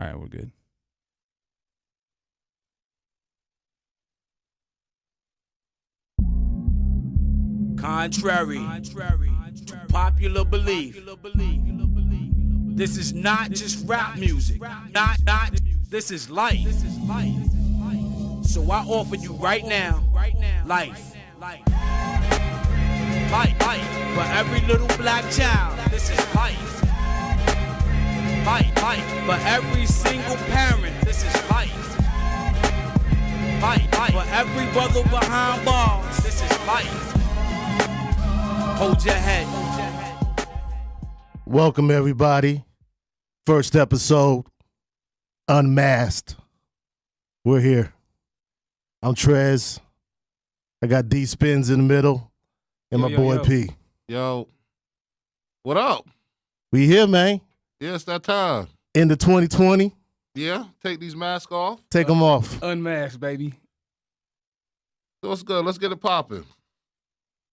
All right, we're good. Contrary to popular belief, this is not just rap music. This is life. So I offer you right now, life. Life. For every little black child, this is life. Life. For every single parent, this is life. Life. For every brother behind bars, this is life. Hold your head. Welcome, everybody. First episode, Unmasked. We're here. I'm Trez. I got D Spins in the middle, and my boy P. Yo, what up? We here, man. Yeah, it's that time. Into 2020. Yeah, take these masks off. Take them off. Unmasked, baby. So what's good? Let's get it popping.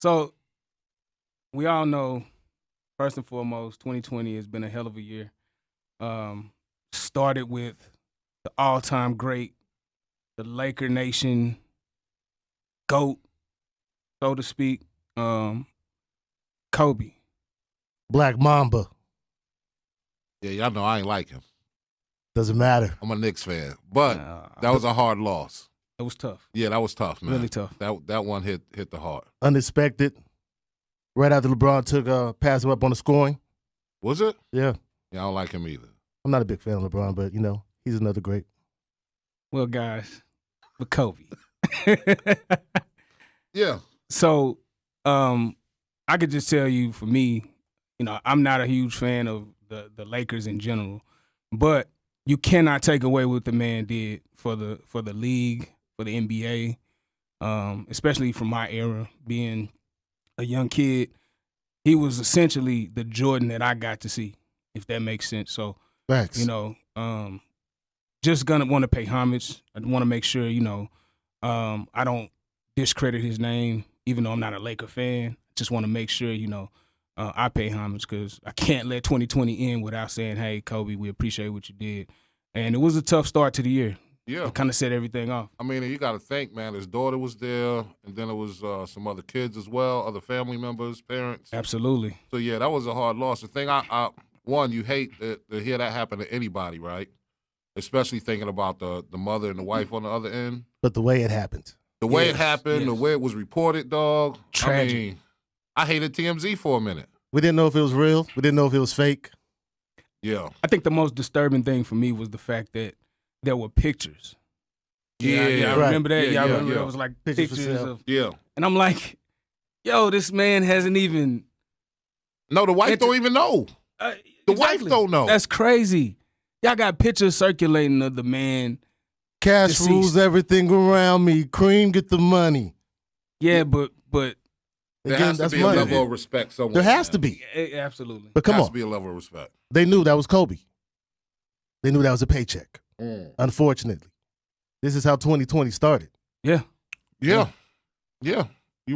So, we all know, first and foremost, 2020 has been a hell of a year. Started with the all-time great, the Laker Nation GOAT, so to speak, Kobe. Black Mamba. Yeah, y'all know I ain't like him. Doesn't matter. I'm a Knicks fan, but that was a hard loss. It was tough. Yeah, that was tough, man. Really tough. That one hit the heart. Unexpected. Right after LeBron took passed him up on the scoring. Was it? Yeah. Yeah, I don't like him either. I'm not a big fan of LeBron, but, he's another great. Well, guys, but Kobe. Yeah. So, I could just tell you, for me, I'm not a huge fan of the Lakers in general, but you cannot take away what the man did for the league, for the NBA, especially from my era, being a young kid. He was essentially the Jordan that I got to see, if that makes sense. So, Facts. just gonna want to pay homage. I want to make sure, I don't discredit his name, even though I'm not a Laker fan. Just want to make sure, I pay homage, because I can't let 2020 end without saying, hey, Kobe, we appreciate what you did. And it was a tough start to the year. Yeah. It kind of set everything off. I mean, you got to think, man, his daughter was there, and then it was some other kids as well, other family members, parents. Absolutely. So, yeah, that was a hard loss. The thing, one, you hate to hear that happen to anybody, right? Especially thinking about the mother and the wife on the other end. But the way it happened. The way it happened, the way it was reported, dog. Tragic. I mean, I hated TMZ for a minute. We didn't know if it was real. We didn't know if it was fake. Yeah. I think the most disturbing thing for me was the fact that there were pictures. Yeah. I remember that. Yeah, I remember yeah. it was like Pictures for pictures sale. of. Yeah. And I'm like, yo, this man hasn't even. No, the wife don't even know. The wife don't know. That's crazy. Y'all got pictures circulating of the man. Cash Deceased. rules everything around me. Cream, get the money. Yeah, but There Again, has to that's be money. a level of respect somewhere. There has man. to be. absolutely. But There come has on. to be a level of respect. They knew that was Kobe. They knew that was a paycheck. Unfortunately. This is how 2020 started. Yeah. Yeah. You're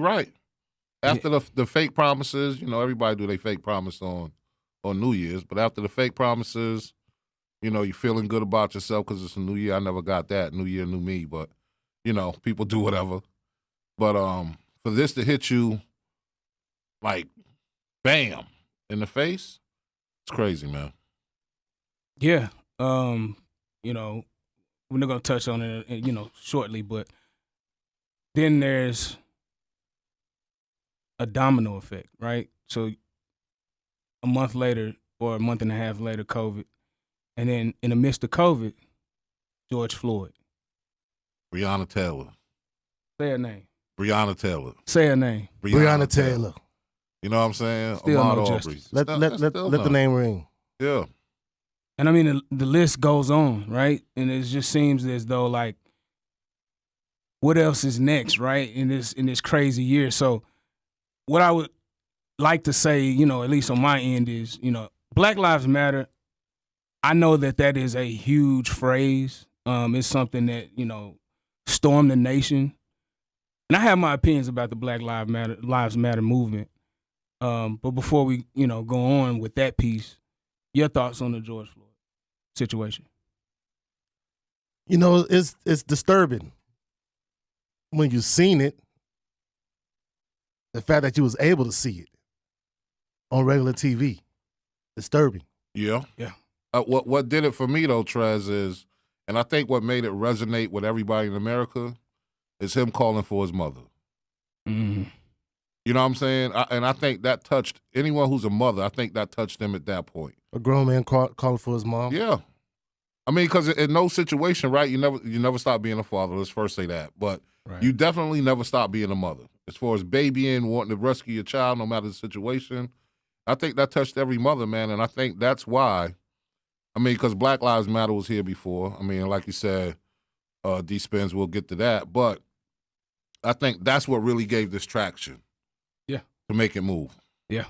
right. After the fake promises, everybody do their fake promise on New Year's, but after the fake promises, you're feeling good about yourself because it's a new year. I never got that. New year, new me. But, people do whatever. But for this to hit you like, bam, in the face, it's crazy, man. Yeah. We're not going to touch on it, shortly, but then there's a domino effect, right? So a month later or a month and a half later, COVID. And then in the midst of COVID, George Floyd. Breonna Taylor. Say her name. Breonna Taylor. Say her name. Breonna Taylor. You know what I'm saying? Still Ahmaud no Arbery. justice. Let the name ring. Yeah. And I mean, the list goes on, right? And it just seems as though, like, what else is next, right? In this crazy year. So what I would like to say, at least on my end is, Black Lives Matter. I know that is a huge phrase. It's something that, stormed the nation. And I have my opinions about the Black Lives Matter movement. But before we, go on with that piece, your thoughts on the George Floyd situation? You know, it's disturbing when you've seen it. The fact that you was able to see it on regular TV, disturbing. Yeah. Yeah. What did it for me though, Trez, is, and I think what made it resonate with everybody in America is him calling for his mother. Mm-hmm. You know what I'm saying? And I think that touched anyone who's a mother. I think that touched them at that point. A grown man calling for his mom. Yeah. I mean, because in no situation, right, you never stop being a father. Let's first say that. But you definitely never stop being a mother. As far as babying, wanting to rescue your child, no matter the situation, I think that touched every mother, man. And I think that's why, I mean, because Black Lives Matter was here before. I mean, like you said, D-Spins, we'll get to that. But I think that's what really gave this traction. Yeah. To make it move. Yeah.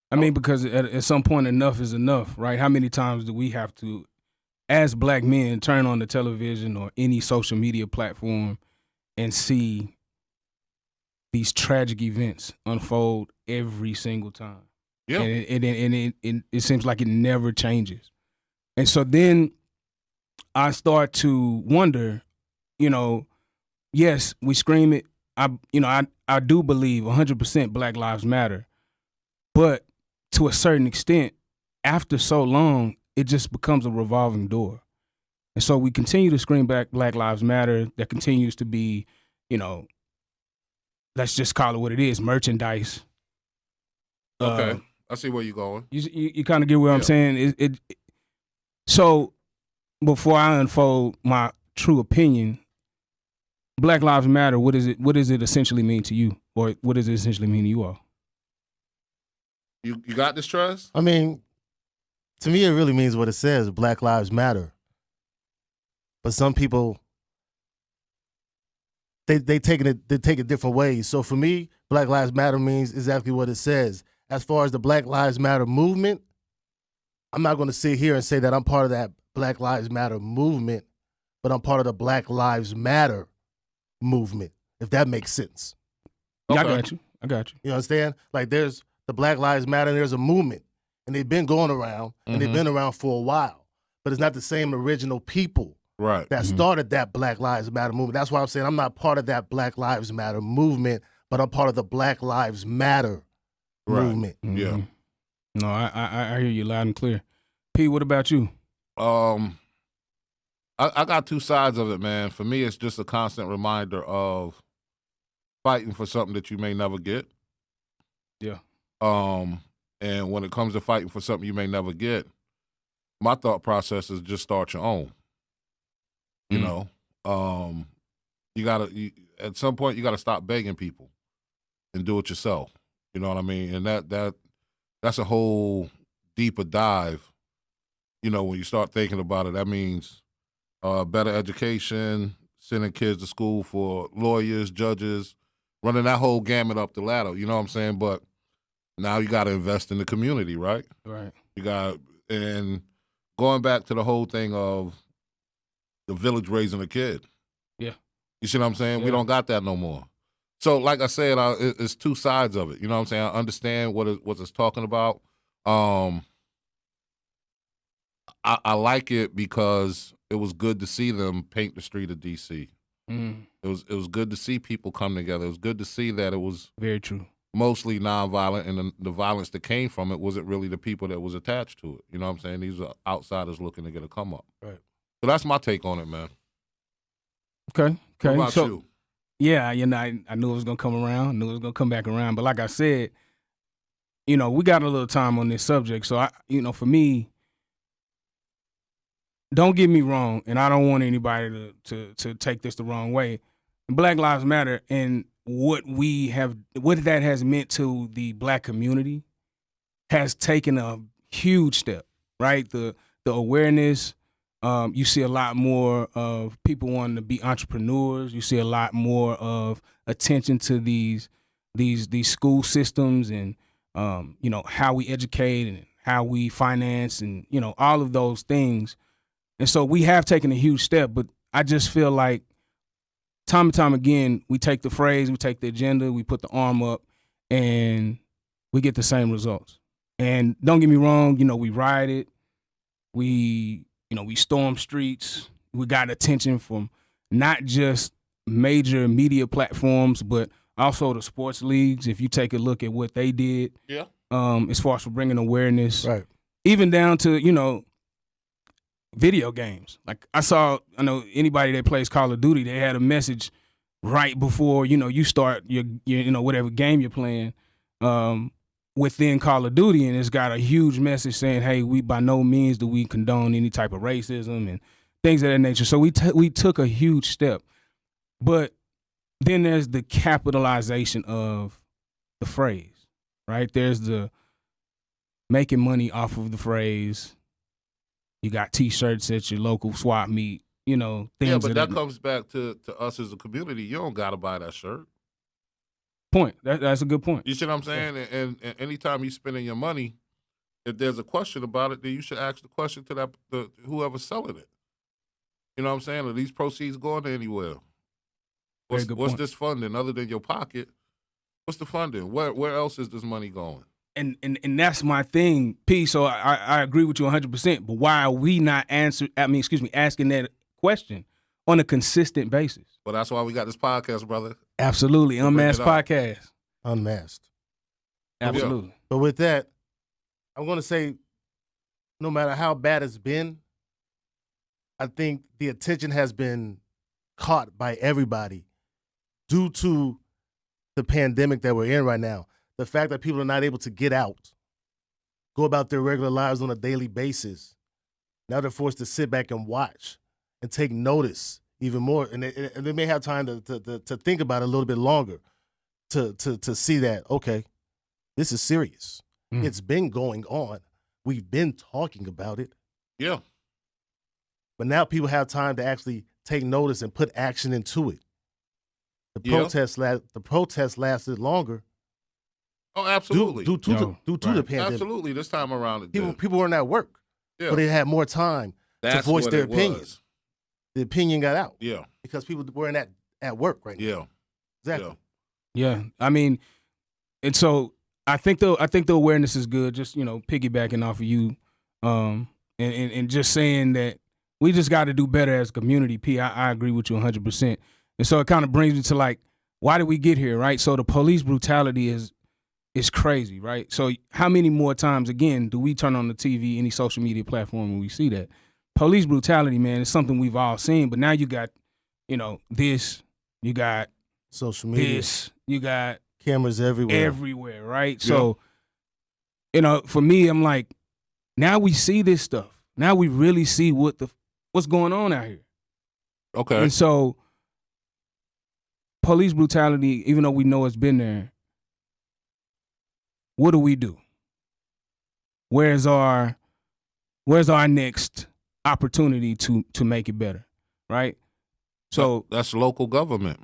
I mean, because at some point, enough is enough, right? How many times do we have to, as black men, turn on the television or any social media platform and see these tragic events unfold every single time? Yeah. And it seems like it never changes. And so then I start to wonder, you know, yes, we scream it. I do believe 100% Black Lives Matter, but to a certain extent, after so long, it just becomes a revolving door. And so we continue to scream back Black Lives Matter. That continues to be, you know, let's just call it what it is, merchandise. Okay, I see where you're going. You kind of get what I'm saying. So before I unfold my true opinion, Black Lives Matter, what does it essentially mean to you? Or what does it essentially mean to you all? You got this, Trez? I mean, to me, it really means what it says, Black Lives Matter. But some people, they take it different ways. So for me, Black Lives Matter means exactly what it says. As far as the Black Lives Matter movement, I'm not going to sit here and say that I'm part of that Black Lives Matter movement, but I'm part of the Black Lives Matter movement, if that makes sense. Okay. Okay. I got you. You understand? Like there's the Black Lives Matter, and there's a movement, and they've been going around, and they've been around for a while, but it's not the same original people that started that Black Lives Matter movement. That's why I'm saying I'm not part of that Black Lives Matter movement, but I'm part of the Black Lives Matter movement. Mm-hmm. Yeah. No, I hear you loud and clear. P, what about you? I got two sides of it, man. For me, it's just a constant reminder of fighting for something that you may never get. Yeah. And when it comes to fighting for something you may never get, my thought process is just start your own. You know, at some point you gotta stop begging people and do it yourself. You know what I mean? And that's a whole deeper dive. You know, when you start thinking about it, that means better education, sending kids to school for lawyers, judges, running that whole gamut up the ladder. You know what I'm saying? But now you got to invest in the community, right? Right. And going back to the whole thing of the village raising a kid. Yeah. You see what I'm saying? Yeah. We don't got that no more. So, like I said, it's two sides of it. You know what I'm saying? I understand what it's talking about. I like it because it was good to see them paint the street of D.C. It was good to see people come together. It was good to see that it was very true, mostly nonviolent, and the violence that came from it wasn't really the people that was attached to it. You know what I'm saying? These are outsiders looking to get a come up. Right. So that's my take on it, man. Okay. What about you? Yeah, you know, I knew it was gonna come around. I knew it was gonna come back around. But like I said, you know, we got a little time on this subject. So for me, don't get me wrong, and I don't want anybody to take this the wrong way. Black Lives Matter and what that has meant to the black community has taken a huge step, right? The awareness. You see a lot more of people wanting to be entrepreneurs. You see a lot more of attention to these school systems and how we educate and how we finance and all of those things. And so we have taken a huge step, but I just feel like time and time again we take the phrase, we take the agenda, we put the arm up, and we get the same results. And don't get me wrong, we rioted, we stormed streets, we got attention from not just major media platforms, but also the sports leagues. If you take a look at what they did, as far as for bringing awareness, Right. even down to video games. Like I know anybody that plays Call of Duty, they had a message right before you start your whatever game you're playing within Call of Duty, and it's got a huge message saying, hey, we by no means do we condone any type of racism and things of that nature. So we took a huge step. But then there's the capitalization of the phrase, right? There's the making money off of the phrase. You got T-shirts at your local swap meet, things. Yeah, but that comes back to us as a community. You don't got to buy that shirt. Point. That's a good point. You see what I'm saying? Yeah. And anytime you're spending your money, if there's a question about it, then you should ask the question to whoever's selling it. You know what I'm saying? Are these proceeds going to anywhere? What's this funding other than your pocket? What's the funding? Where else is this money going? And that's my thing, P. So I agree with you 100%. But why are we not asking that question on a consistent basis? Well, that's why we got this podcast, brother. Absolutely, Unmasked Podcast. Unmasked. Absolutely. But with that, I'm going to say, no matter how bad it's been, I think the attention has been caught by everybody due to the pandemic that we're in right now. The fact that people are not able to get out, go about their regular lives on a daily basis. Now they're forced to sit back and watch and take notice even more. And they may have time to think about it a little bit longer to see that, okay, this is serious. It's been going on. We've been talking about it. Yeah. But now people have time to actually take notice and put action into it. The protest lasted longer. Oh, absolutely. Due to the pandemic. Absolutely. This time around, people weren't at work, but they had more time to voice their opinions. The opinion got out. Yeah. Because people weren't at work right now. Yeah. Exactly. Yeah. I mean, and so I think the awareness is good. Just piggybacking off of you, and just saying that we just got to do better as a community. P, I agree with you 100%. And so it kind of brings me to like, why did we get here, right? So the police brutality is crazy, right? So how many more times, again, do we turn on the TV, any social media platform, and we see that? Police brutality, man, is something we've all seen, but now you got, this, you got social media, this, you got cameras everywhere, right? Yeah. So, for me, I'm like, now we see this stuff. Now we really see what's going on out here. Okay. And so police brutality, even though we know it's been there, what do we do? Where's our next opportunity to make it better, right? So that's local government.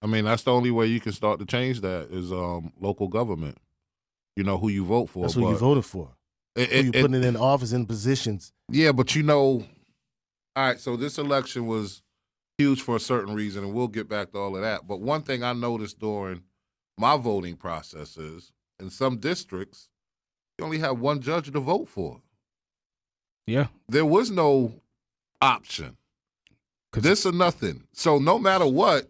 I mean, that's the only way you can start to change that is local government. Who you vote for. That's who you voted for. Who you putting in office in positions. Yeah, but all right, so this election was huge for a certain reason, and we'll get back to all of that. But one thing I noticed during my voting process is, in some districts, you only have one judge to vote for. Yeah. There was no option. This or nothing. So no matter what,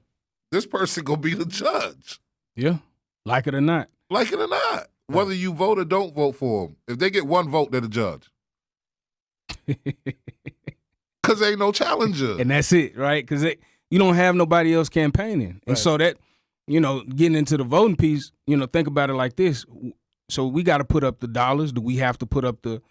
this person going to be the judge. Yeah. Like it or not. Like it or not. Whether you vote or don't vote for them. If they get one vote, they're the judge. Because there ain't no challenger. And that's it, right? Because you don't have nobody else campaigning. And so that, getting into the voting piece, think about it like this. So we got to put up the dollars. Do we have to put up the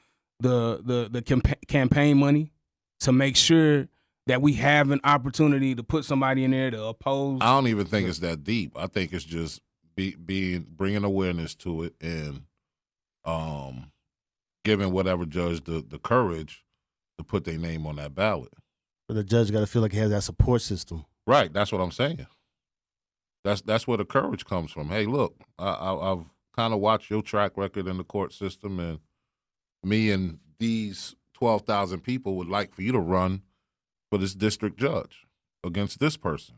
campaign money to make sure that we have an opportunity to put somebody in there to oppose? I don't even think it's that deep. I think it's just bringing awareness to it and giving whatever judge the courage to put their name on that ballot. But the judge got to feel like he has that support system. Right. That's what I'm saying. That's where the courage comes from. Hey, look, I've kind of watched your track record in the court system, and me and these 12,000 people would like for you to run for this district judge against this person.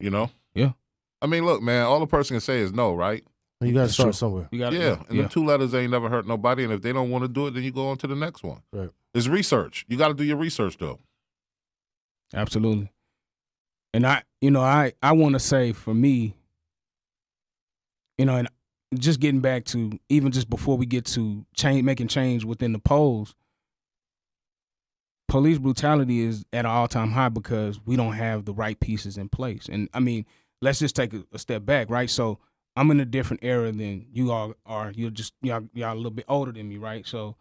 Yeah. I mean, look, man, all the person can say is no, right? You got to start somewhere. The 2 letters ain't never hurt nobody, and if they don't want to do it, then you go on to the next one. Right. It's research. You got to do your research, though. Absolutely. And I want to say for me, and just getting back to even just before we get to making change within the polls, police brutality is at an all-time high because we don't have the right pieces in place. And I mean, let's just take a step back, right? So I'm in a different era than you all are. Y'all a little bit older than me, right? So,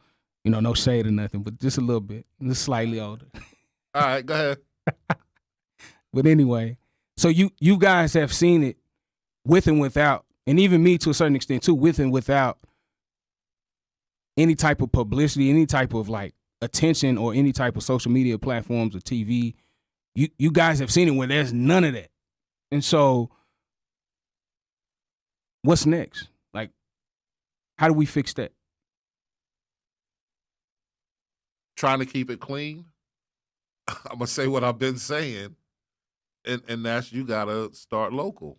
no shade or nothing, but just a little bit, just slightly older. All right, go ahead. But anyway, so you guys have seen it with and without, and even me to a certain extent too, with and without any type of publicity, any type of like attention or any type of social media platforms or TV. You guys have seen it where there's none of that. And so what's next? Like, how do we fix that? Trying to keep it clean. I'm going to say what I've been saying, and that's you got to start local,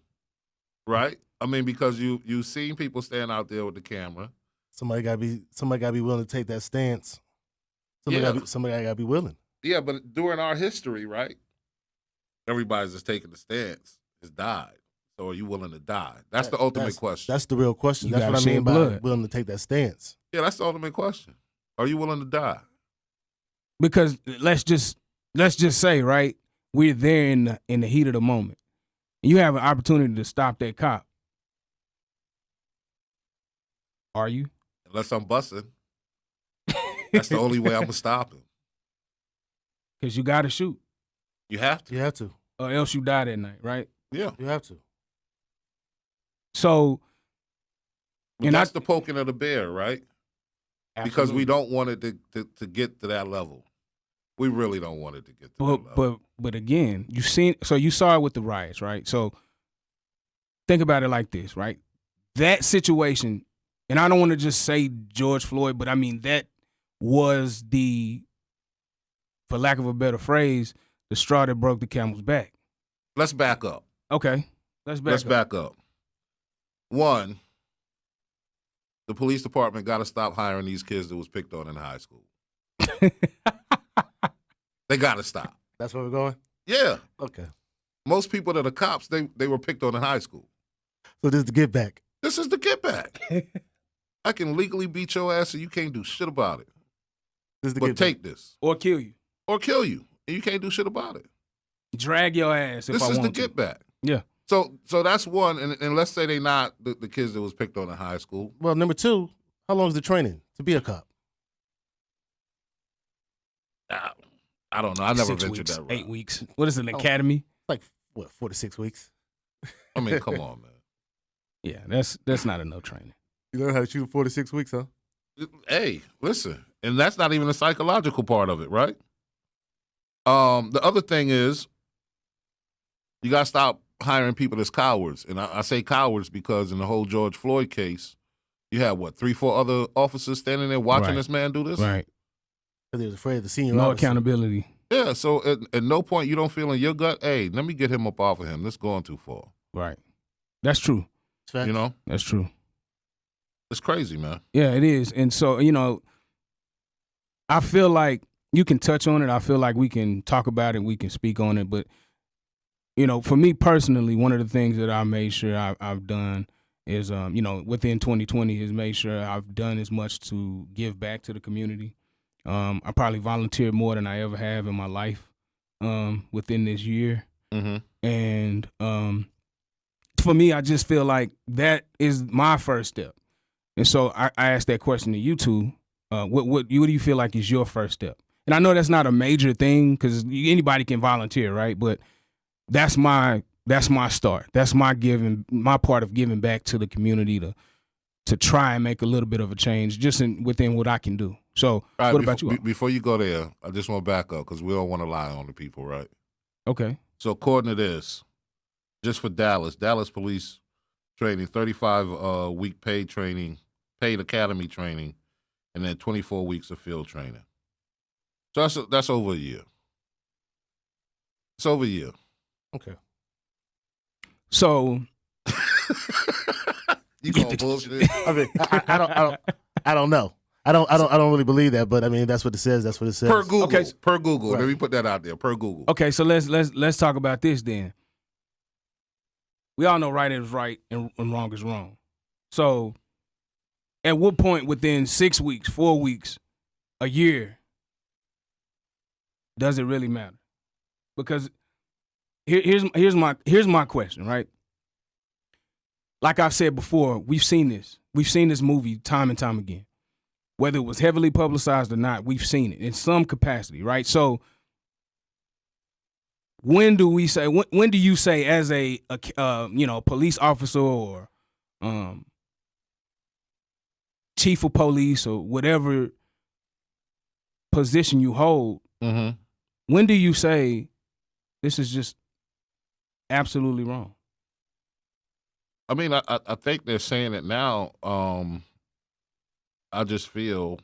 right? I mean, because you've seen people stand out there with the camera. Somebody got to be willing to take that stance. Somebody got to be willing. Yeah, but during our history, right, everybody's just taking the stance. Has died. So are you willing to die? That's the ultimate question. That's the real question. You That's what I mean by blood. willing to take that stance. Yeah, that's the ultimate question. Are you willing to die? Because let's just say, right, we're there in the heat of the moment. You have an opportunity to stop that cop. Are you? Unless I'm busting. That's the only way I'm gonna stop him. Because you got to shoot. You have to. You have to. Or else you die that night, right? Yeah. You have to. So, and that's the poking of the bear, right? Absolutely. Because we don't want it to get to that level. We really don't want it to get to that level. But again, you saw it with the riots, right? So think about it like this, right? That situation, and I don't want to just say George Floyd, but I mean that was for lack of a better phrase, the straw that broke the camel's back. Let's back up. Okay. Let's back up. One, the police department got to stop hiring these kids that was picked on in high school. They got to stop. That's where we're going? Yeah. Okay. Most people that are cops, they were picked on in high school. So this is the get back. This is the get back. I can legally beat your ass and you can't do shit about it. But take this. Or kill you. Or kill you. And you can't do shit about it. Drag your ass if I want to. This is the get back. Yeah. So that's one, and let's say they not the kids that was picked on in high school. Well, number two, how long is the training to be a cop? I don't know. I never 6 ventured weeks, that route. 8 weeks. What is it, an academy? Like, 4 to 6 weeks? I mean, come on, man. Yeah, that's not enough training. You learn how to shoot in 4 to 6 weeks, huh? Hey, listen, and that's not even the psychological part of it, right? The other thing is you got to stop hiring people as cowards. And I say cowards because in the whole George Floyd case, you had, 3-4 other officers standing there watching this man do this? Right. Because he was afraid of the senior No officer. accountability. Yeah, so at no point you don't feel in your gut, hey, let me get him up off of him. This going too far. Right. That's true. You know? That's true. It's crazy, man. Yeah, it is. And so, I feel like you can touch on it. I feel like we can talk about it. We can speak on it. But, for me personally, one of the things that I made sure I've done is, within 2020 is made sure I've done as much to give back to the community. I probably volunteered more than I ever have in my life within this year. Mm-hmm. And for me, I just feel like that is my first step. And so I asked that question to you two. What do you feel like is your first step? And I know that's not a major thing because anybody can volunteer, right? But that's my start. That's my part of giving back to the community to try and make a little bit of a change just within what I can do. So right, what about you? Before you go there, I just want to back up because we don't want to lie on the people, right? Okay. So according to this, just for Dallas police training, 35-week paid academy training, and then 24 weeks of field training. So that's over a year. It's over a year. Okay. So you call bullshit? I mean, I don't know. I don't really believe that, but I mean that's what it says. That's what it says. Per Google. Okay. Per Google. Right. Let me put that out there. Per Google. Okay, so let's talk about this then. We all know right is right and wrong is wrong. So, at what point within 6 weeks, 4 weeks, a year, does it really matter? Because here's my question, right? Like I've said before, we've seen this. We've seen this movie time and time again. Whether it was heavily publicized or not, we've seen it in some capacity, right? So when do we say? When do you say, as a police officer or chief of police or whatever position you hold, Mm-hmm. when do you say this is just absolutely wrong? I mean, I think they're saying it now. I just feel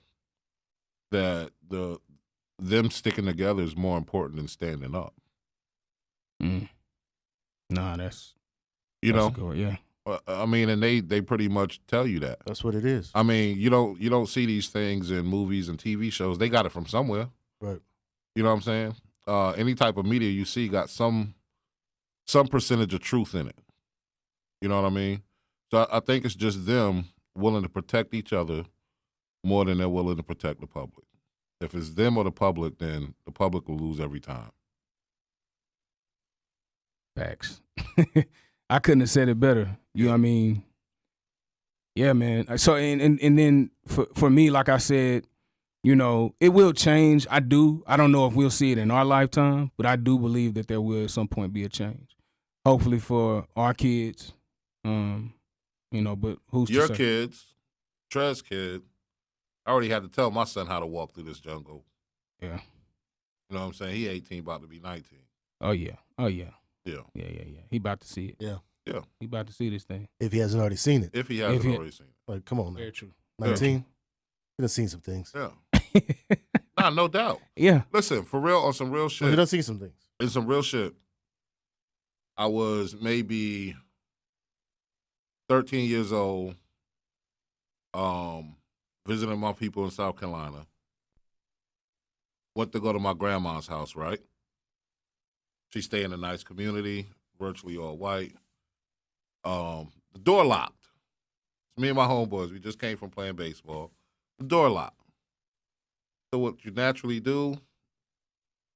that them sticking together is more important than standing up. Nah, that's You that's know, a good one, yeah. I mean, and they pretty much tell you that. That's what it is. I mean, you don't see these things in movies and TV shows. They got it from somewhere. Right. You know what I'm saying? Any type of media you see got some percentage of truth in it. You know what I mean? So I think it's just them willing to protect each other more than they're willing to protect the public. If it's them or the public, then the public will lose every time. Facts. I couldn't have said it better. You know what I mean? Yeah, man. So and then for me, like I said, it will change. I don't know if we'll see it in our lifetime, but I do believe that there will at some point be a change. Hopefully for our kids. But who's Your to say? kids, Trez kid, I already had to tell my son how to walk through this jungle. Yeah. You know what I'm saying? He 18, about to be 19. Oh yeah. Yeah. Yeah. He about to see it. Yeah. Yeah. He about to see this thing. If he hasn't already seen it. If he hasn't If he- already seen it. Like, come on now. Very true. 19? He done seen some things. Yeah. Nah, no doubt. Yeah. Listen, for real, on some real Well, shit. he done seen some things. In some real shit, I was maybe 13 years old, visiting my people in South Carolina. Went to go to my grandma's house, right? She stayed in a nice community, virtually all white. The door locked. It's me and my homeboys. We just came from playing baseball. The door locked. So what you naturally do,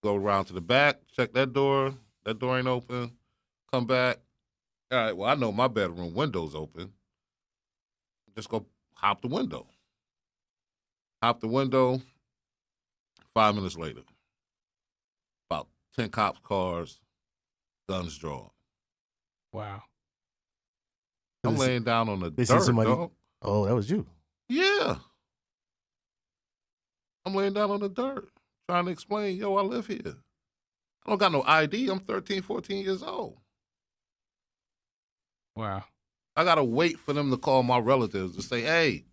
go around to the back, check that door. That door ain't open. Come back. All right, well, I know my bedroom window's open. Just go hop the window. Hop the window. 5 minutes later, about 10 cops' cars, guns drawn. Wow. I'm They see- laying down on the they see dirt, somebody- dog. Oh, that was you. Yeah. I'm laying down on the dirt, trying to explain, yo, I live here. I don't got no ID. I'm 13, 14 years old. Wow. I got to wait for them to call my relatives to say, hey,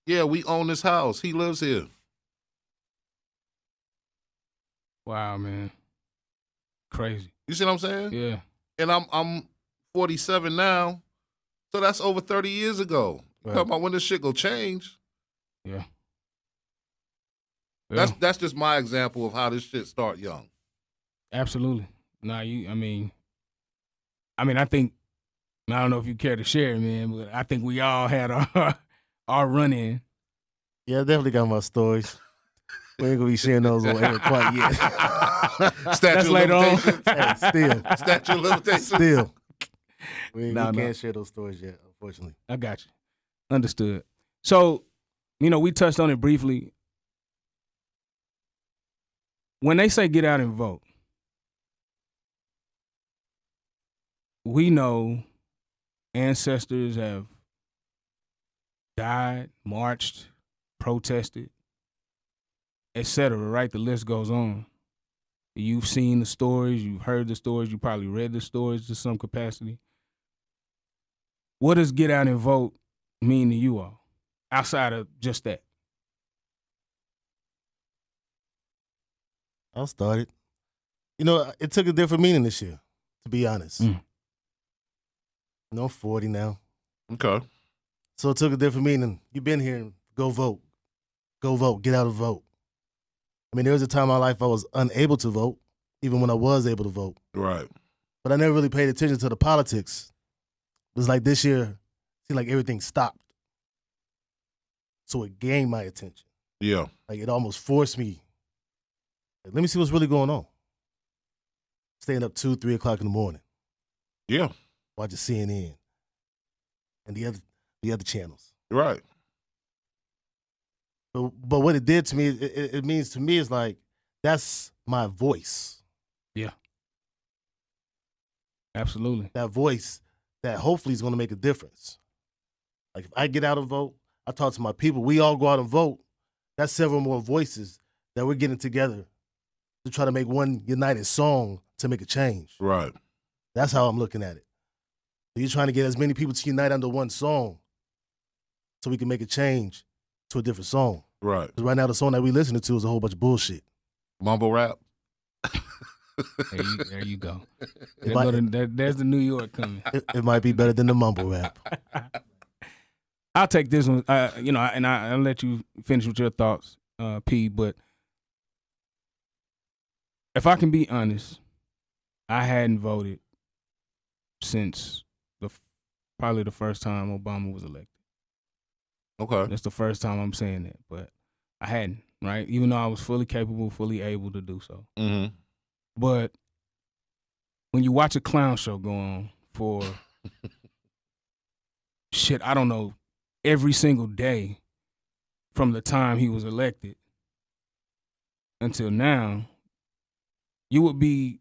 yeah, we own this house. He lives here. Wow, man. Crazy. You see what I'm saying? Yeah. And I'm 47 now, so that's over 30 years ago. You Right. talking about when this shit go change? Yeah. That's just my example of how this shit start young. Absolutely. Nah, I mean, I think, I don't know if you care to share, man, but I think we all had our run-in. Yeah, I definitely got my stories. We ain't gonna be sharing those on air quite yet. Statute of later on. limitations. Hey, still, Statute of limitations. still. We No. can't share those stories yet, unfortunately. I got you. Understood. So, we touched on it briefly. When they say get out and vote, we know ancestors have died, marched, protested, etc., right? The list goes on. You've seen the stories, you've heard the stories, you probably read the stories to some capacity. What does get out and vote mean to you all, outside of just that? I'll start it. It took a different meaning this year, to be honest. Mm. I'm 40 now. Okay. So it took a different meaning. You've been here, go vote. go vote, get out and vote. I mean, there was a time in my life I was unable to vote, even when I was able to vote. Right. But I never really paid attention to the politics. It was like this year, it seemed like everything stopped. So it gained my attention. Yeah. Like it almost forced me. Like, let me see what's really going on. Staying up 2, 3 o'clock in the morning, Yeah. watching CNN and the other channels. Right. But what it did to me, it means to me is like, that's my voice. Yeah. Absolutely. That voice that hopefully is going to make a difference. Like if I get out and vote, I talk to my people, we all go out and vote. That's several more voices that we're getting together to try to make one united song to make a change. Right. That's how I'm looking at it. You're trying to get as many people to unite under one song so we can make a change to a different song. Right. Because right now the song that we listening to is a whole bunch of bullshit. Mumble rap. There you go. There's the New York coming. It might be better than the mumble rap. I'll take this one, and I'll let you finish with your thoughts, P. But if I can be honest, I hadn't voted since probably the first time Obama was elected. Okay. That's the first time I'm saying that, but I hadn't, right? Even though I was fully capable, fully able to do so. Mm-hmm. But when you watch a clown show go on for shit, I don't know, every single day from the time he was elected until now, you would be,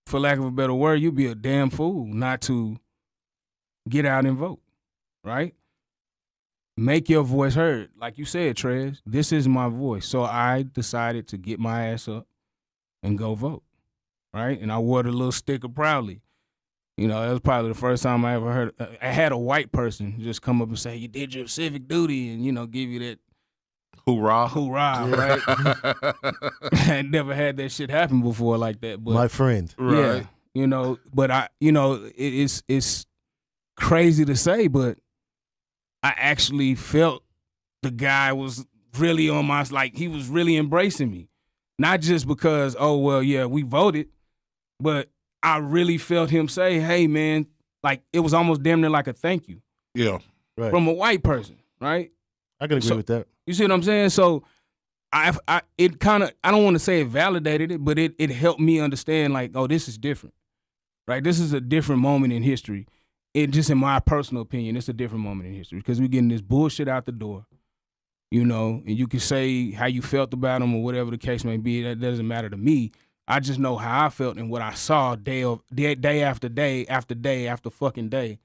for lack of a better word, you'd be a damn fool not to get out and vote, right? Make your voice heard. Like you said, Trez, this is my voice. So I decided to get my ass up and go vote, right? And I wore the little sticker proudly. You know, that was probably the first time I ever heard. I had a white person just come up and say, "You did your civic duty," and, give you that Hoorah. hoorah, right? I never had that shit happen before like that. But My friend. Right. yeah, but it's crazy to say, but I actually felt the guy was really on my, like, he was really embracing me. Not just because, oh, well, yeah, we voted, but I really felt him say, hey, man, like, it was almost damn near like a thank you Yeah. Right. from a white person, right? I can agree with that. You see what I'm saying? So it kind of, I don't want to say it validated it, but it helped me understand, like, oh, this is different, right? This is a different moment in history. It just, in my personal opinion, it's a different moment in history because we're getting this bullshit out the door, and you can say how you felt about them or whatever the case may be. That doesn't matter to me. I just know how I felt and what I saw day after day after day after fucking day.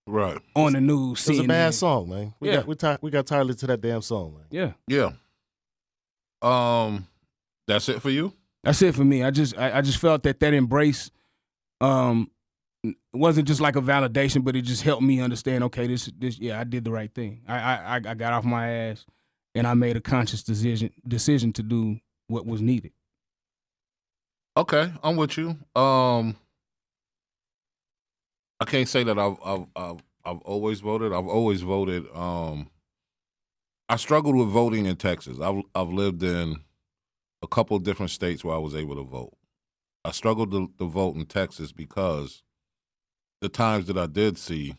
Right. On the news. It was a bad song, man. We got tired to that damn song, man. Yeah. Yeah. That's it for you? That's it for me. I just felt that embrace wasn't just like a validation, but it just helped me understand, okay, this I did the right thing. I got off my ass and I made a conscious decision to do what was needed. Okay, I'm with you. I can't say that I've always voted. I've always voted. I struggled with voting in Texas. I've lived in a couple of different states where I was able to vote. I struggled to vote in Texas because the times that I did see,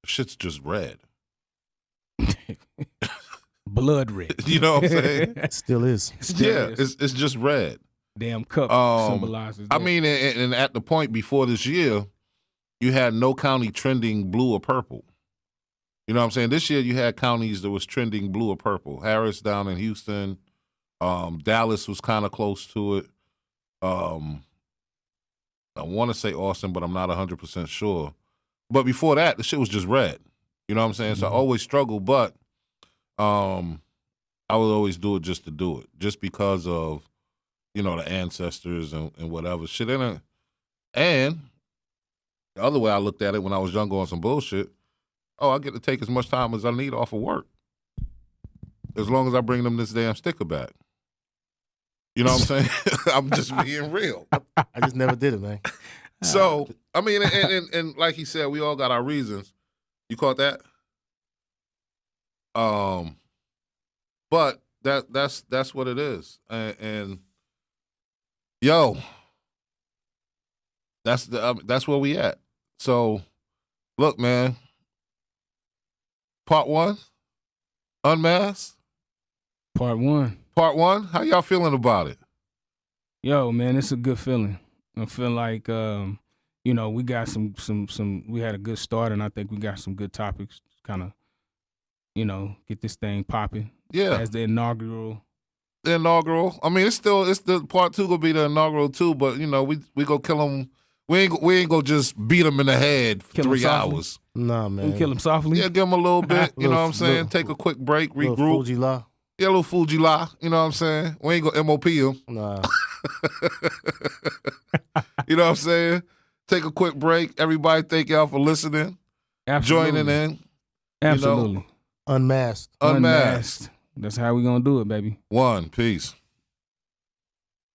shit's just red. Blood red. You know what I'm saying? It still is. It's just red. Damn cup symbolizes that. I mean, and at the point before this year, you had no county trending blue or purple. You know what I'm saying? This year you had counties that was trending blue or purple. Harris down in Houston. Dallas was kind of close to it. I want to say Austin, but I'm not 100% sure. But before that, the shit was just red. You know what I'm saying? So I always struggled, but I would always do it just to do it, just because of, the ancestors and whatever shit in it. And the other way I looked at it when I was younger on some bullshit, I get to take as much time as I need off of work, as long as I bring them this damn sticker back. You know what I'm saying? I'm just being real. I just never did it, man. So, I mean, and like he said, we all got our reasons. You caught that? But that's what it is, and yo, that's where we at. So, look, man. Part 1, Unmasked. Part 1. Part 1. How y'all feeling about it? Yo, man, it's a good feeling. I feel like we got some. We had a good start, and I think we got some good topics. Kind of, get this thing popping. Yeah. As the inaugural. The inaugural. I mean, it's the part 2 gonna be the inaugural too, but we go kill them. We ain't gonna just beat them in the head for 3 hours. Nah, man. We kill him softly. Yeah, give them a little bit. You know what I'm saying? Take a quick break, regroup. Little Fuji-la. Yeah, a little Fuji-la. You know what I'm saying? We ain't gonna MOP them. Nah. You know what I'm saying? Take a quick break. Everybody, thank y'all for listening, Absolutely. joining in. Absolutely. Unmasked. Unmasked. That's how we gonna do it, baby. 1. Peace.